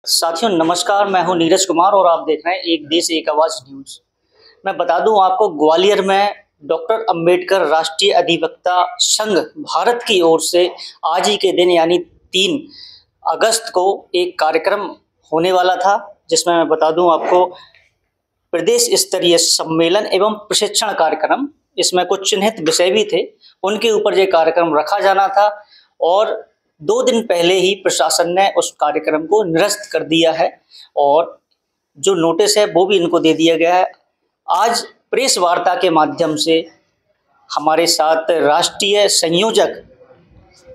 साथियों नमस्कार, मैं हूं नीरज कुमार और आप देख रहे हैं एक देश एक आवाज न्यूज। मैं बता दूं आपको, ग्वालियर में डॉक्टर अंबेडकर राष्ट्रीय अधिवक्ता संघ भारत की ओर से आज ही के दिन यानी 3 अगस्त को एक कार्यक्रम होने वाला था, जिसमें मैं बता दूं आपको प्रदेश स्तरीय सम्मेलन एवं प्रशिक्षण कार्यक्रम, इसमें कुछ चिन्हित विषय भी थे, उनके ऊपर ये कार्यक्रम रखा जाना था और 2 दिन पहले ही प्रशासन ने उस कार्यक्रम को निरस्त कर दिया है और जो नोटिस है वो भी इनको दे दिया गया है। आज प्रेस वार्ता के माध्यम से हमारे साथ राष्ट्रीय संयोजक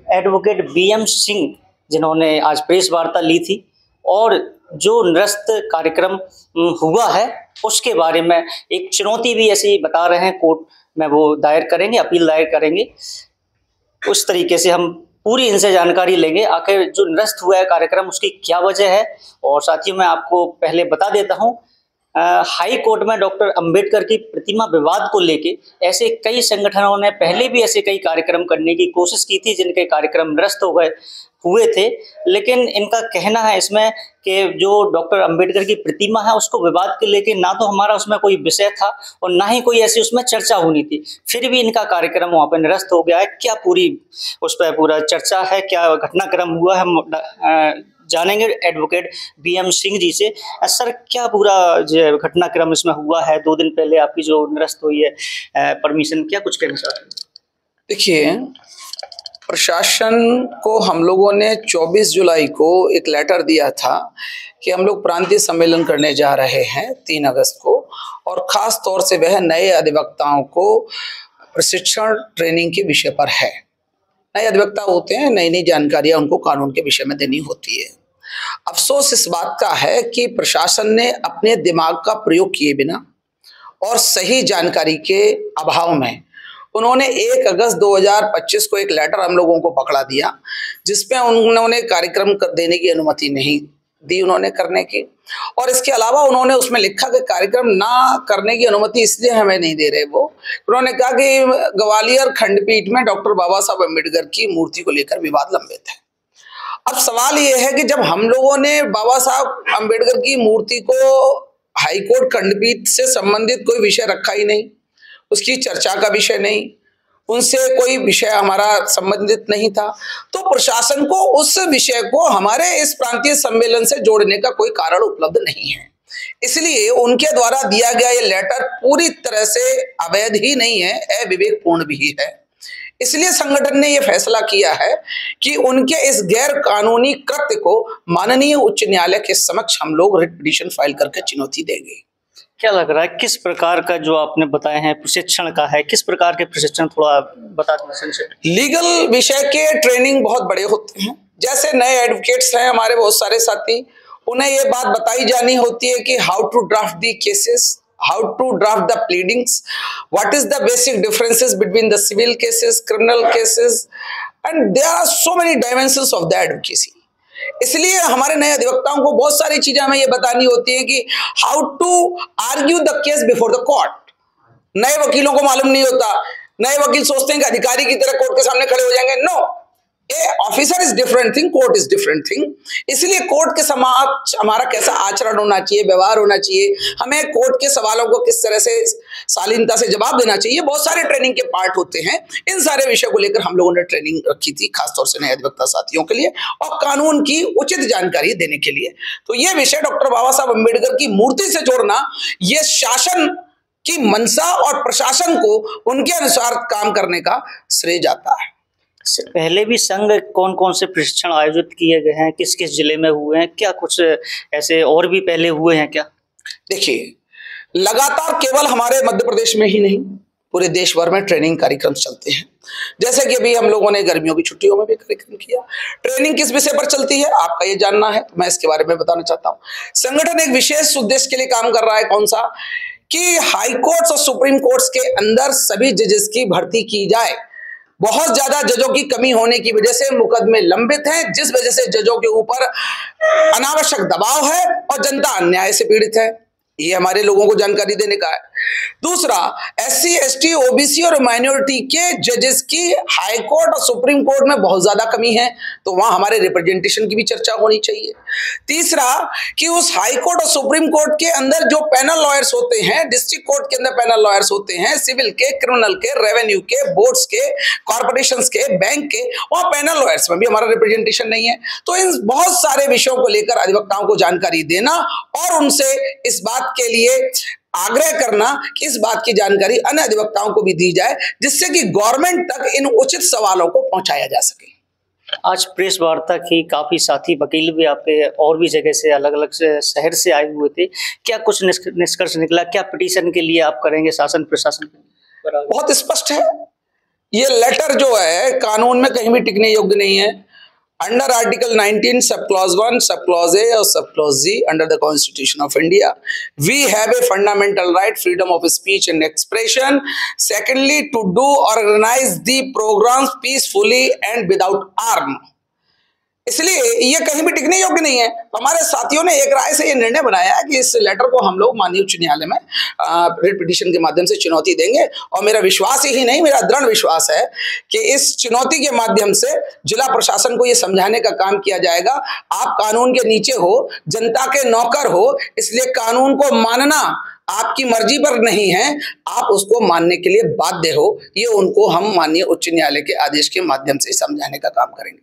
एडवोकेट BM सिंह, जिन्होंने आज प्रेस वार्ता ली थी और जो निरस्त कार्यक्रम हुआ है उसके बारे में एक चुनौती भी ऐसी बता रहे हैं, कोर्ट में वो दायर करेंगे, अपील दायर करेंगे। उस तरीके से हम पूरी इनसे जानकारी लेंगे आखिर जो निरस्त हुआ है कार्यक्रम उसकी क्या वजह है। और साथियों मैं आपको पहले बता देता हूं, हाई कोर्ट में डॉक्टर अंबेडकर की प्रतिमा विवाद को लेके ऐसे कई संगठनों ने पहले भी ऐसे कई कार्यक्रम करने की कोशिश की थी, जिनके कार्यक्रम निरस्त हुए थे। लेकिन इनका कहना है इसमें कि जो डॉक्टर अंबेडकर की प्रतिमा है उसको विवाद के लेके ना तो हमारा उसमें कोई विषय था और ना ही कोई ऐसी उसमें चर्चा होनी थी, फिर भी इनका कार्यक्रम वहाँ पर निरस्त हो गया है। क्या पूरी उस पर पूरा चर्चा है, क्या घटनाक्रम हुआ है, हम जानेंगे एडवोकेट BM सिंह जी से। सर, क्या पूरा जो घटनाक्रम इसमें हुआ है 2 दिन पहले आपकी जो निरस्त हुई है परमिशन, क्या कुछ कहना चाहते हैं? देखिए, प्रशासन को हम लोगों ने 24 जुलाई को एक लेटर दिया था कि हम लोग प्रांतीय सम्मेलन करने जा रहे हैं 3 अगस्त को, और ख़ास तौर से वह नए अधिवक्ताओं को प्रशिक्षण ट्रेनिंग के विषय पर है। नए अधिवक्ता होते हैं, नई नई जानकारियाँ उनको कानून के विषय में देनी होती है। अफसोस इस बात का है कि प्रशासन ने अपने दिमाग का प्रयोग किए बिना और सही जानकारी के अभाव में उन्होंने 1 अगस्त 2025 को एक लेटर हम लोगों को पकड़ा दिया, जिसमें उन्होंने कार्यक्रम देने की अनुमति नहीं दी उन्होंने करने की, और इसके अलावा उन्होंने उसमें लिखा कि कार्यक्रम ना करने की अनुमति इसलिए हमें नहीं दे रहे। वो उन्होंने कहा कि ग्वालियर खंडपीठ में डॉक्टर बाबा साहब अम्बेडकर की मूर्ति को लेकर विवाद लंबित है। अब सवाल ये है कि जब हम लोगों ने बाबा साहब अम्बेडकर की मूर्ति को हाईकोर्ट खंडपीठ से संबंधित कोई विषय रखा ही नहीं, उसकी चर्चा का विषय नहीं, उनसे कोई विषय हमारा संबंधित नहीं था, तो प्रशासन को उस विषय को हमारे इस प्रांतीय सम्मेलन से जोड़ने का कोई कारण उपलब्ध नहीं है। इसलिए उनके द्वारा दिया गया ये लेटर पूरी तरह से अवैध ही नहीं है, अविवेकपूर्ण भी है। इसलिए संगठन ने यह फैसला किया है कि उनके इस गैर कानूनी कृत्य को माननीय उच्च न्यायालय के समक्ष हम लोग रिट पिटीशन फाइल करके चुनौती देंगे। क्या लग रहा है, किस प्रकार का जो आपने बताए हैं प्रशिक्षण का है, किस प्रकार के प्रशिक्षण, थोड़ा बता दें। लीगल विषय के ट्रेनिंग बहुत बड़े होते हैं, जैसे नए एडवोकेट्स हैं हमारे बहुत सारे साथी, उन्हें ये बात बताई जानी होती है कि how to draft the cases, how to draft the pleadings, what is the basic differences between the civil cases, criminal cases, and there are so many dimensions of the advocacy. इसलिए हमारे नए अधिवक्ताओं को बहुत सारी चीजें हमें ये बतानी होती है कि how to argue the case before the court. नए वकीलों को मालूम नहीं होता, नए वकील सोचते हैं कि अधिकारी की तरह कोर्ट के सामने खड़े हो जाएंगे। No, a officer is different thing, court is different thing. इसलिए कोर्ट के समक्ष हमारा कैसा आचरण होना चाहिए, व्यवहार होना चाहिए, हमें कोर्ट के सवालों को किस तरह से शालीनता से जवाब देना चाहिए, बहुत सारे ट्रेनिंग के पार्ट होते हैं। इन सारे विषयों को लेकर हम लोगों ने ट्रेनिंग रखी थी, खासतौर से नए अधिवक्ता साथियों के लिए और कानून की उचित जानकारी देने के लिए। तो ये विषय डॉक्टर बाबा साहब अम्बेडकर की मूर्ति से जोड़ना, ये शासन की मंशा और प्रशासन को उनके अनुसार काम करने का श्रेय जाता है। पहले भी संघ कौन कौन से प्रशिक्षण आयोजित किए गए हैं, किस किस जिले में हुए हैं, क्या कुछ ऐसे और भी पहले हुए हैं क्या? देखिए, लगातार केवल हमारे मध्य प्रदेश में ही नहीं, पूरे देश भर में ट्रेनिंग कार्यक्रम चलते हैं। जैसे कि अभी हम लोगों ने गर्मियों की छुट्टियों में भी कार्यक्रम किया। ट्रेनिंग किस विषय पर चलती है आपका ये जानना है तो मैं इसके बारे में बताना चाहता हूँ। संगठन एक विशेष उद्देश्य के लिए काम कर रहा है, कौन सा, कि हाई कोर्ट्स और सुप्रीम कोर्ट्स के अंदर सभी जजेस की भर्ती की जाए। बहुत ज्यादा जजों की कमी होने की वजह से मुकदमे लंबित हैं, जिस वजह से जजों के ऊपर अनावश्यक दबाव है और जनता अन्याय से पीड़ित है। ये हमारे लोगों को जानकारी देने का है। दूसरा, SC ST OBC और माइनॉरिटी के जजेस की हाई कोर्ट और सुप्रीम कोर्ट में बहुत ज्यादा कमी है, तो वहां हमारे रिप्रेजेंटेशन की भी चर्चा होनी चाहिए। तीसरा, कि उस हाई कोर्ट और सुप्रीम कोर्ट के अंदर जो पैनल लॉयर्स होते हैं, डिस्ट्रिक्ट कोर्ट के अंदर पैनल लॉयर्स होते हैं, सिविल के, क्रिमिनल के, रेवेन्यू के, बोर्ड्स के, कॉर्पोरेशंस के, बैंक के, वहां पैनल लॉयर्स में भी हमारा रिप्रेजेंटेशन नहीं है। तो इन बहुत सारे विषयों को लेकर अधिवक्ताओं को जानकारी देना और उनसे इस बात के लिए आग्रह करना कि इस बात की जानकारी अन्य अधिवक्ताओं को भी दी जाए, जिससे कि गवर्नमेंट तक इन उचित सवालों को पहुंचाया जा सके। आज प्रेस वार्ता की काफी साथी वकील भी आपके और भी जगह से अलग अलग शहर से आए हुए थे, क्या कुछ निष्कर्ष निकला? क्या पिटीशन के लिए आप करेंगे शासन प्रशासन? बहुत स्पष्ट है, ये लेटर जो है कानून में कहीं भी टिकने योग्य नहीं है। Under article 19 sub clause 1, sub clause A और sub clause G under the constitution of India, we have a fundamental right freedom of speech and expression. Secondly, to do organise the programmes peacefully and without arm. इसलिए ये कहीं भी टिकने योग्य नहीं है। हमारे साथियों ने एक राय से ये निर्णय बनाया कि इस लेटर को हम लोग माननीय उच्च न्यायालय में रिट पिटीशन के माध्यम से चुनौती देंगे, और मेरा विश्वास ही नहीं, मेरा दृढ़ विश्वास है कि इस चुनौती के माध्यम से जिला प्रशासन को ये समझाने का काम किया जाएगा, आप कानून के नीचे हो, जनता के नौकर हो, इसलिए कानून को मानना आपकी मर्जी पर नहीं है, आप उसको मानने के लिए बाध्य हो। ये उनको हम माननीय उच्च न्यायालय के आदेश के माध्यम से समझाने का काम करेंगे।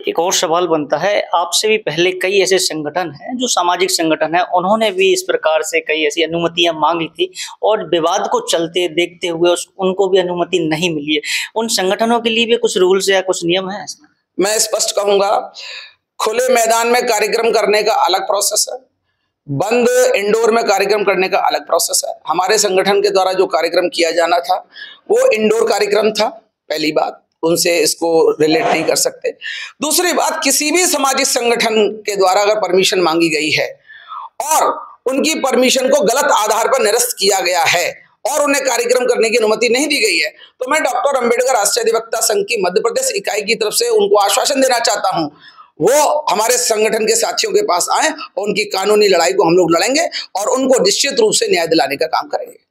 एक और सवाल बनता है, आपसे भी पहले कई ऐसे संगठन हैं जो सामाजिक संगठन है, उन्होंने भी इस प्रकार से कई ऐसी अनुमतियां मांगी थी और विवाद को चलते देखते हुए उनको भी अनुमति नहीं मिली है। उन संगठनों के लिए भी कुछ रूल्स या कुछ नियम है इसमें? मैं स्पष्ट कहूंगा, खुले मैदान में कार्यक्रम करने का अलग प्रोसेस है, बंद इंडोर में कार्यक्रम करने का अलग प्रोसेस है। हमारे संगठन के द्वारा जो कार्यक्रम किया जाना था वो इंडोर कार्यक्रम था, पहली बात, उनसे इसको रिलेट नहीं कर सकते। दूसरी बात, किसी भी सामाजिक संगठन के द्वारा अगर परमिशन मांगी गई है और उनकी परमिशन को गलत आधार पर निरस्त किया गया है और उन्हें कार्यक्रम करने की अनुमति नहीं दी गई है, तो मैं डॉक्टर अंबेडकर राष्ट्रीय अधिवक्ता संघ की मध्य प्रदेश इकाई की तरफ से उनको आश्वासन देना चाहता हूं, वो हमारे संगठन के साथियों के पास आए और उनकी कानूनी लड़ाई को हम लोग लड़ेंगे और उनको निश्चित रूप से न्याय दिलाने का काम करेंगे।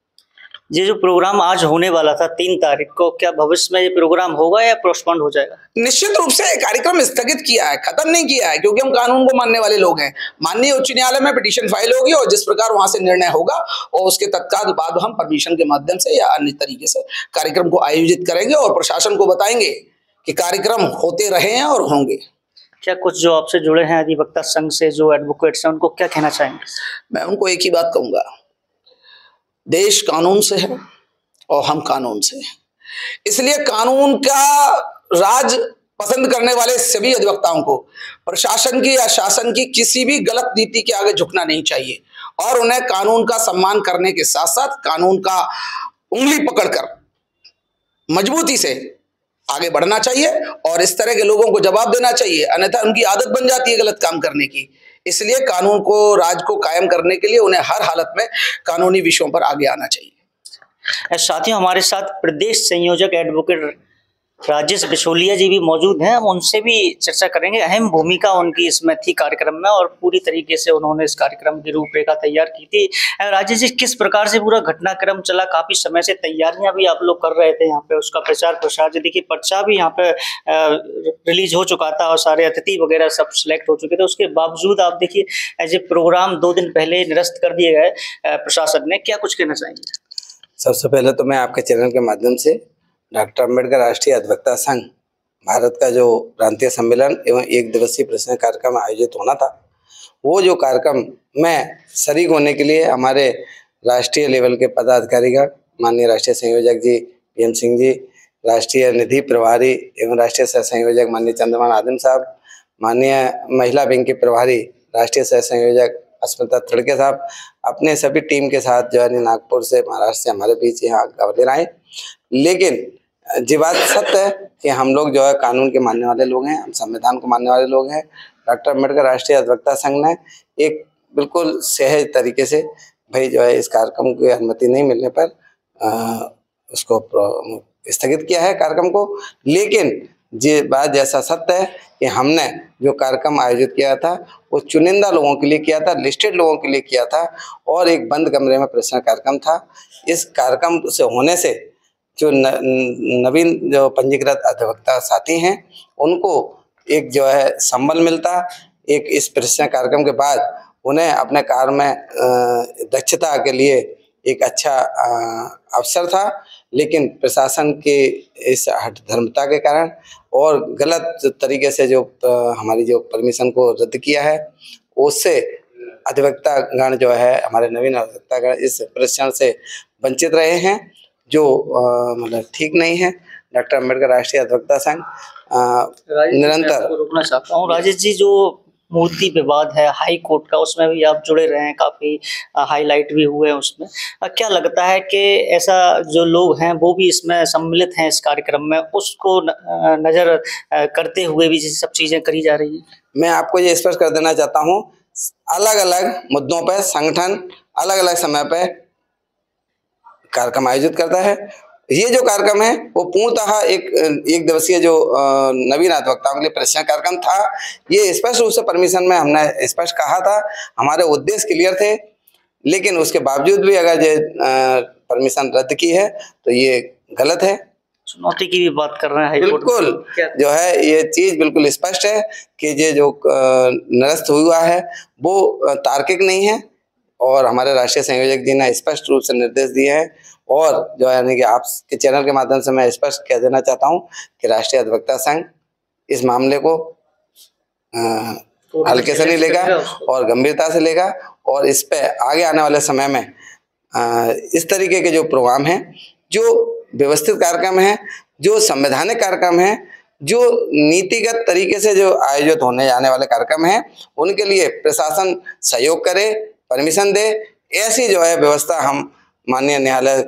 ये जो प्रोग्राम आज होने वाला था 3 तारीख को, क्या भविष्य में ये प्रोग्राम होगा या पोस्टपोन हो जाएगा? निश्चित रूप से कार्यक्रम स्थगित किया है, खत्म नहीं किया है, क्योंकि हम कानून को मानने वाले लोग हैं। माननीय उच्च न्यायालय में पिटीशन फाइल होगी और जिस प्रकार वहां से निर्णय होगा और उसके तत्काल बाद हम परमिशन के माध्यम से या अन्य तरीके से कार्यक्रम को आयोजित करेंगे और प्रशासन को बताएंगे कि कार्यक्रम होते रहे हैं और होंगे। क्या कुछ जो आपसे जुड़े हैं अधिवक्ता संघ से, जो एडवोकेट्स हैं, उनको क्या कहना चाहेंगे? मैं उनको एक ही बात कहूंगा, देश कानून से है और हम कानून से हैं, इसलिए कानून का राज पसंद करने वाले सभी अधिवक्ताओं को प्रशासन की या शासन की किसी भी गलत नीति के आगे झुकना नहीं चाहिए और उन्हें कानून का सम्मान करने के साथ साथ कानून का उंगली पकड़कर मजबूती से आगे बढ़ना चाहिए और इस तरह के लोगों को जवाब देना चाहिए, अन्यथा उनकी आदत बन जाती है गलत काम करने की। इसलिए कानून को, राज को कायम करने के लिए उन्हें हर हालत में कानूनी विषयों पर आगे आना चाहिए। साथियों, हमारे साथ प्रदेश संयोजक एडवोकेट राजेश बिचौलिया जी भी मौजूद हैं, हम उनसे भी चर्चा करेंगे। अहम भूमिका उनकी इसमें थी कार्यक्रम में और पूरी तरीके से उन्होंने इस कार्यक्रम की रूपरेखा तैयार की थी। राजेश जी, किस प्रकार से पूरा घटनाक्रम चला? काफी समय से तैयारियां भी आप लोग कर रहे थे यहाँ पे, उसका प्रचार प्रसार, देखिए पर्चा भी यहाँ पे रिलीज हो चुका था और सारे अतिथि वगैरह सब सिलेक्ट हो चुके थे, उसके बावजूद आप देखिए एज ए प्रोग्राम 2 दिन पहले निरस्त कर दिए गए प्रशासन ने, क्या कुछ कहना चाहेंगे? सबसे पहले तो मैं आपके चैनल के माध्यम से डॉक्टर अंबेडकर राष्ट्रीय अधिवक्ता संघ भारत का जो प्रांतीय सम्मेलन एवं 1 दिवसीय प्रशिक्षण कार्यक्रम आयोजित होना था, वो जो कार्यक्रम में शरीक होने के लिए हमारे राष्ट्रीय लेवल के पदाधिकारीगण, माननीय राष्ट्रीय संयोजक जी PM सिंह जी, राष्ट्रीय निधि प्रभारी एवं राष्ट्रीय सह संयोजक माननीय चंद्रमान आदिम साहब, माननीय महिला विंग के प्रभारी राष्ट्रीय सह संयोजक अस्मिता तड़के साहब, अपने सभी टीम के साथ जो है नागपुर से, महाराष्ट्र से हमारे बीच यहाँ ग्वालियर आए। लेकिन जी बात सत्य है कि हम लोग जो है कानून के मानने वाले लोग हैं, हम संविधान को मानने वाले लोग हैं। डॉक्टर अम्बेडकर राष्ट्रीय अधिवक्ता संघ ने एक बिल्कुल सहज तरीके से भाई जो है इस कार्यक्रम की अनुमति नहीं मिलने पर उसको स्थगित किया है कार्यक्रम को। लेकिन ये बात जैसा सत्य है कि हमने जो कार्यक्रम आयोजित किया था वो चुनिंदा लोगों के लिए किया था, लिस्टेड लोगों के लिए किया था और एक बंद कमरे में प्रशिक्षण कार्यक्रम था। इस कार्यक्रम से होने से जो नवीन जो पंजीकृत अधिवक्ता साथी हैं उनको एक जो है संबल मिलता। एक इस प्रशिक्षण कार्यक्रम के बाद उन्हें अपने कार्य में दक्षता के लिए एक अच्छा अवसर था, लेकिन प्रशासन के इस हठधर्मता के कारण और गलत तरीके से जो हमारी जो परमिशन को रद्द किया है उससे अधिवक्ता गण जो है, हमारे नवीन अधिवक्ता गण इस प्रशिक्षण से वंचित रहे हैं, जो मतलब ठीक नहीं है। डॉक्टर अम्बेडकर राष्ट्रीय अधिवक्ता संघ निरंतर रोकना चाहता हूँ। राजेश जी, जो मूर्ति विवाद है हाई कोर्ट का, उसमें भी आप जुड़े रहे हैं, काफी हाईलाइट भी हुए हैं उसमें। क्या लगता है कि ऐसा जो लोग हैं वो भी इसमें सम्मिलित हैं इस कार्यक्रम में, उसको नजर करते हुए भी ये सब चीजें करी जा रही हैं? मैं आपको ये स्पष्ट कर देना चाहता हूँ, अलग अलग मुद्दों पर संगठन अलग अलग समय पर कार्यक्रम आयोजित करता है। ये जो कार्यक्रम है वो पूर्णतः एक दिवसीय जो नवीन अधिवक्ताओं के लिए प्रशिक्षण कार्यक्रम था। ये स्पष्ट रूप से परमिशन में हमने स्पष्ट कहा था, हमारे उद्देश्य क्लियर थे, लेकिन उसके बावजूद भी अगर ये परमिशन रद्द की है तो ये गलत है। चुनौती की भी बात कर रहे हैं। बिल्कुल जो है ये चीज बिल्कुल स्पष्ट है कि ये जो निरस्त हुआ है वो तार्किक नहीं है और हमारे राष्ट्रीय संयोजक जी ने स्पष्ट रूप से निर्देश दिए हैं। और जो है यानी कि आपके चैनल के माध्यम से मैं स्पष्ट कह देना चाहता हूं कि राष्ट्रीय अधिवक्ता संघ इस मामले को हल्के से नहीं लेगा और गंभीरता से लेगा और इस पे आगे आने वाले समय में इस तरीके के जो प्रोग्राम हैं, जो व्यवस्थित कार्यक्रम हैं, जो संवैधानिक कार्यक्रम हैं, जो नीतिगत तरीके से जो आयोजित होने जाने वाले कार्यक्रम हैं, उनके लिए प्रशासन सहयोग करे, परमिशन दे। ऐसी जो है व्यवस्था हम माननीय न्यायालय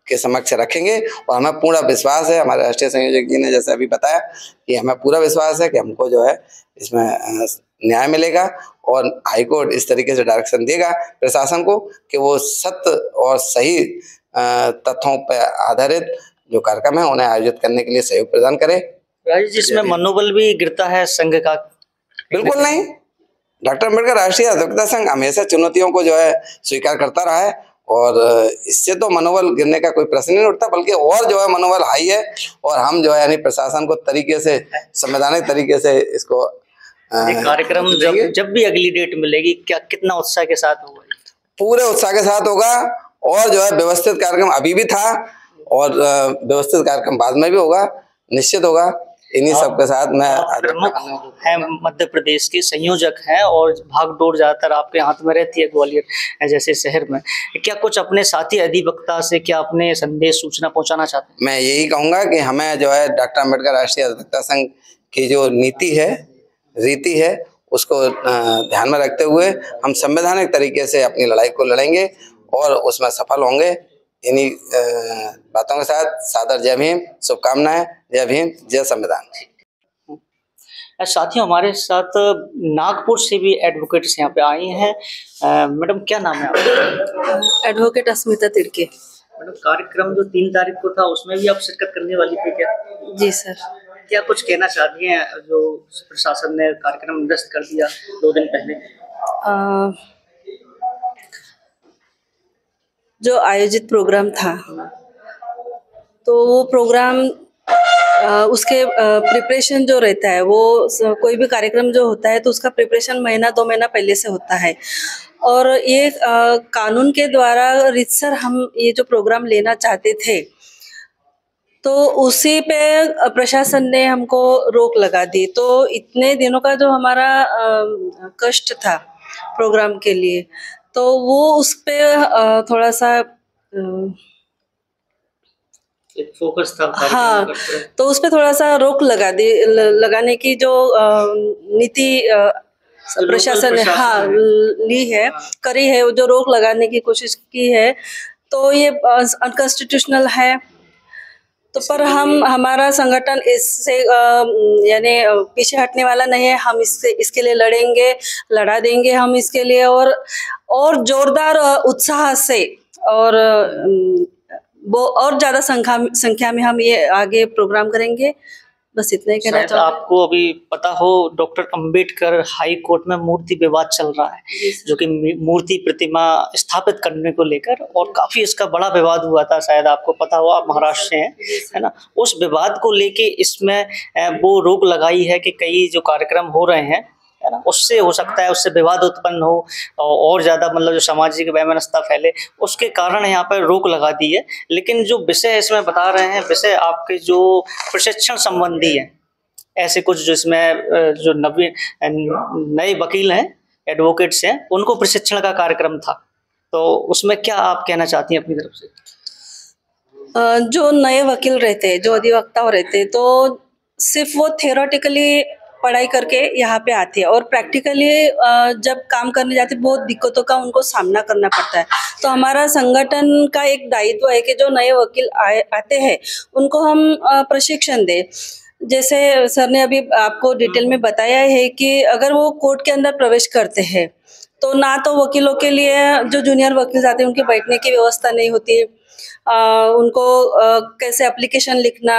के समक्ष रखेंगे और हमें पूरा विश्वास है, हमारे राष्ट्रीय संयोजक जी ने जैसे अभी बताया कि हमें पूरा विश्वास है कि हमको जो है इसमें न्याय मिलेगा और हाईकोर्ट इस तरीके से डायरेक्शन देगा प्रशासन को कि वो सत्य और सही तथ्यों पर आधारित जो कार्यक्रम है उन्हें आयोजित करने के लिए सहयोग प्रदान करे। राजेश जी, इसमें मनोबल भी गिरता है संघ का? बिल्कुल नहीं। डॉक्टर अम्बेडकर राष्ट्रीय अधिवक्ता संघ हमेशा चुनौतियों को जो है स्वीकार करता रहा है और इससे तो मनोबल गिरने का कोई प्रश्न नहीं उठता, बल्कि और जो है मनोबल हाई है और हम जो है यानी प्रशासन को तरीके से संवैधानिक तरीके से इसको कार्यक्रम जब भी अगली डेट मिलेगी क्या कितना उत्साह के साथ होगा? पूरे उत्साह के साथ होगा और जो है व्यवस्थित कार्यक्रम अभी भी था और व्यवस्थित कार्यक्रम बाद में भी होगा, निश्चित होगा। इन्हीं सब के साथ मैं प्रमुख है, मध्य प्रदेश के संयोजक हैं और भागदौड़ ज्यादातर आपके हाथ में रहती है ग्वालियर जैसे शहर में। क्या कुछ अपने साथी अधिवक्ता से क्या अपने संदेश सूचना पहुंचाना चाहते हैं? मैं यही कहूंगा कि हमें जो है डॉक्टर अम्बेडकर राष्ट्रीय अधिवक्ता संघ की जो नीति है, रीति है, उसको ध्यान में रखते हुए हम संवैधानिक तरीके से अपनी लड़ाई को लड़ेंगे और उसमें सफल होंगे। इन्हीं बातों के साथ सादर जय भीम, शुभकामनाएं। जय भीम, जय संविधान। साथियों, हमारे साथ नागपुर से भी एडवोकेट्स यहाँ पे आई हैं। मैडम, क्या नाम है आपका? एडवोकेट अस्मिता तिर्के। मैडम, कार्यक्रम जो 3 तारीख को था उसमें भी आप शिरकत करने वाली थी क्या? जी सर। क्या कुछ कहना चाहती हैं जो प्रशासन ने कार्यक्रम निरस्त कर दिया 2 दिन पहले? जो आयोजित प्रोग्राम था तो वो प्रोग्राम उसके प्रिपरेशन जो रहता है वो कोई भी कार्यक्रम जो होता है तो उसका प्रिपरेशन महीना 2 महीना पहले से होता है और ये कानून के द्वारा रीतसर हम ये जो प्रोग्राम लेना चाहते थे तो उसी पे प्रशासन ने हमको रोक लगा दी। तो इतने दिनों का जो हमारा कष्ट था प्रोग्राम के लिए तो वो उस पे थोड़ा सा फोकस था। हाँ, तो उस पे थोड़ा सा रोक लगाने की जो नीति प्रशासन ने ली है, करी है, जो रोक लगाने की कोशिश की है तो ये अनकॉन्स्टिट्यूशनल है। तो पर हमारा संगठन इससे यानी पीछे हटने वाला नहीं है। हम इसके लिए लड़ेंगे, लड़ा देंगे हम इसके लिए और जोरदार उत्साह से और वो और ज़्यादा संख्या में हम ये आगे प्रोग्राम करेंगे। बस इतना ही कहना शायद चाहूँगी। आपको अभी पता हो, डॉक्टर अंबेडकर हाई कोर्ट में मूर्ति विवाद चल रहा है, जो कि मूर्ति प्रतिमा स्थापित करने को लेकर, और काफी इसका बड़ा विवाद हुआ था। शायद आपको पता हो, आप महाराष्ट्र से हैं, है ना। उस विवाद को लेके इसमें वो रोक लगाई है कि कई जो कार्यक्रम हो रहे हैं, है ना, उससे हो सकता है, उससे विवाद उत्पन्न हो और ज़्यादा मतलब जो सामाजिक वैमनस्यता फैले, उसके कारण यहाँ पर रोक लगा दी है। लेकिन जो विषय इसमें बता रहे हैं, विषय आपके जो प्रशिक्षण संबंधी है, ऐसे कुछ जो इसमें जो नए वकील हैं, एडवोकेट्स हैं, उनको प्रशिक्षण का कार्यक्रम था, तो उसमें क्या आप कहना चाहती हैं अपनी तरफ से? जो नए वकील रहते हैं, जो अधिवक्ता रहते हैं, तो सिर्फ वो थियोरेटिकली पढ़ाई करके यहाँ पे आती है, और प्रैक्टिकली जब काम करने जाते बहुत दिक्कतों का उनको सामना करना पड़ता है। तो हमारा संगठन का एक दायित्व है कि जो नए वकील आते हैं उनको हम प्रशिक्षण दें। जैसे सर ने अभी आपको डिटेल में बताया है कि अगर वो कोर्ट के अंदर प्रवेश करते हैं तो ना तो वकीलों के लिए, जो जूनियर वकील आते हैं उनके बैठने की व्यवस्था नहीं होती है, उनको कैसे एप्लीकेशन लिखना,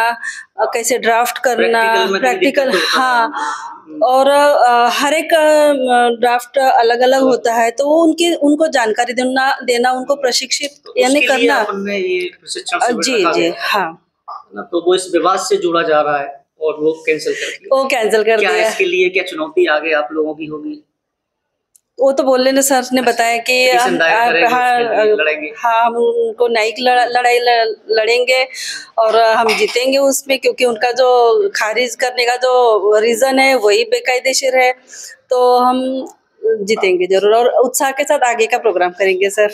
कैसे ड्राफ्ट करना, प्रैक्टिकल, हाँ, और हर एक ड्राफ्ट अलग अलग होता है, तो वो उनको जानकारी देना उनको प्रशिक्षित यानी करना। जी जी, हाँ। तो वो इस विवाद से जुड़ा जा रहा है और वो कैंसिल कर दिया। क्या इसके लिए क्या चुनौती आगे आप लोगों की होगी? वो तो बोल रहे सर ने बताया कि हम उनको न्यायिक लड़ाई लड़ेंगे और हम जीतेंगे उसमें, क्योंकि उनका जो खारिज करने का जो रीज़न है वही बेकायदेशीर है, तो हम जीतेंगे जरूर और उत्साह के साथ आगे का प्रोग्राम करेंगे सर।